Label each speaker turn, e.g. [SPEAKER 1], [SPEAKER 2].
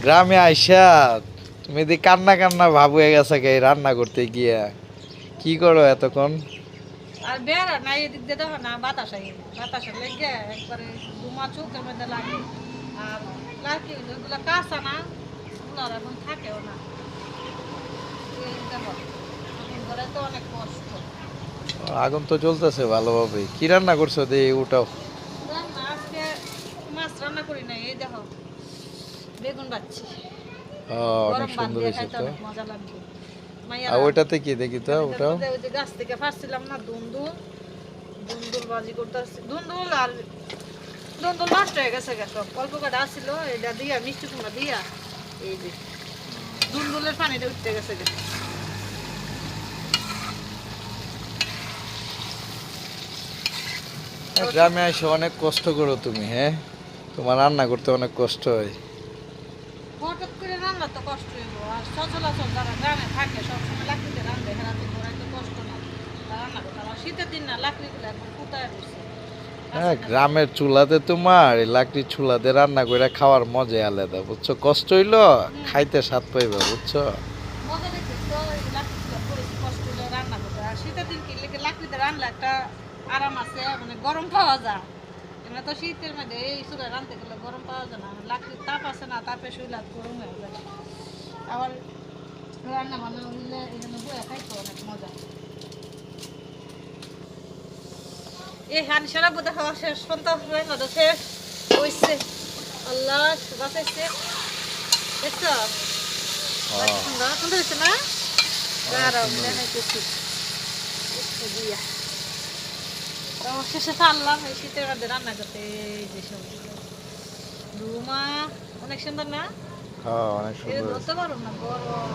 [SPEAKER 1] গ্রামে আইসা তুমি দি কান্না কান্না ভাব হয়ে গেছে গে রান্না করতে গিয়া। কি করো এতক্ষণ?
[SPEAKER 2] আর বেড়া নাই এদিক দিয়ে দেখো না বাতাসের লেগে একবারে ধুমা চোখের মধ্যে লাগে। আর লাকি ওগুলো কাঁচা না, ওগুলো এখন থাকেও না। এই দেখো এখন ঘরে তো অনেক কষ্ট।
[SPEAKER 1] আগুন তো জ্বলতেছে ভালোভাবে। কি রান্না করছো দে উঠাও।
[SPEAKER 2] রান্না আজকে মাছ রান্না করি নাই, এই দেখো বেগুন বাচ্ছি।
[SPEAKER 1] অনেক
[SPEAKER 2] গরম ভাত
[SPEAKER 1] সুন্দর
[SPEAKER 2] দিয়ে
[SPEAKER 1] হয়েছে
[SPEAKER 2] খাইতে
[SPEAKER 1] তো।
[SPEAKER 2] অনেক মজা লাগবে।
[SPEAKER 1] আর
[SPEAKER 2] মাইয়ারা
[SPEAKER 1] ওইটাতে কি দেখি তো
[SPEAKER 2] আমি তো
[SPEAKER 1] উঠাও।
[SPEAKER 2] রোদে ওই যে গাছ থেকে ফাঁসছিলাম না দুন্দুল বাজি করতেছি। দুন্দুল নষ্ট হয়ে গেছে সব, অল্প কটা আসছিল এটা দিয়া মিষ্টি কুমড়া দিয়া এই যে দুন্দুলের পানিটা উঠতে গেছে গে।
[SPEAKER 1] গ্রামে এসে অনেক কষ্ট করো তুমি, হ্যাঁ? তোমার রান্না করতে অনেক কষ্ট হয়।
[SPEAKER 2] হঠাৎ করে রান্না তো কষ্ট হইব, আর সচলাচল যারা গ্রামে থাকে সবসময় লাকড়িতে রান্না হেরা তো ধরা তো কষ্ট না রান্না করতে। আমার শীতের দিন না লাকড়িগুলো একবার ফুটায় রয়েছে।
[SPEAKER 1] হ্যাঁ, গ্রামের চুলাতে তোমার এই লাকড়ির চুলাতে রান্না করে খাওয়ার মজাই আলাদা, বুঝছো? কষ্ট হইলো খাইতে স্বাদ পাইবা, বুঝছো?
[SPEAKER 2] মজা দেখে তো এই লাকড়িগুলো করেছি কষ্ট হলে রান্না করতে। আর শীতের দিন কি লেগে লাকড়িতে রান্না একটা আরাম আছে, মানে গরম পাওয়া যায়। এমনি তো শীতের মধ্যে এই চুলায় রাঁধতে গেলে গরম পাওয়া যায় না, লাকড়ির তাপ আছে না, তাপে শুইলে গরম হয়ে যায়। আবার রান্না বান্না হইলে এখানে বয়ে খাইতে অনেক মজা। এই হানিসারা বোধ খাওয়া শেষ পর্যন্ত রান্না তো শেষ হইছে। আল্লাহ বাঁচাইছে, দেখছো সুন্দর সুন্দর হয়েছে না? দাঁড়াও দেখাইতেছি দিয়া। তো শেষে পারলাম এই শীতের মধ্যে রান্না করতে। এই যে সবজিগুলো রুমা অনেক সুন্দর না?
[SPEAKER 1] হ্যাঁ, অনেক
[SPEAKER 2] এটা
[SPEAKER 1] সুন্দর হয়েছে।
[SPEAKER 2] ধরতে পারো না গরম।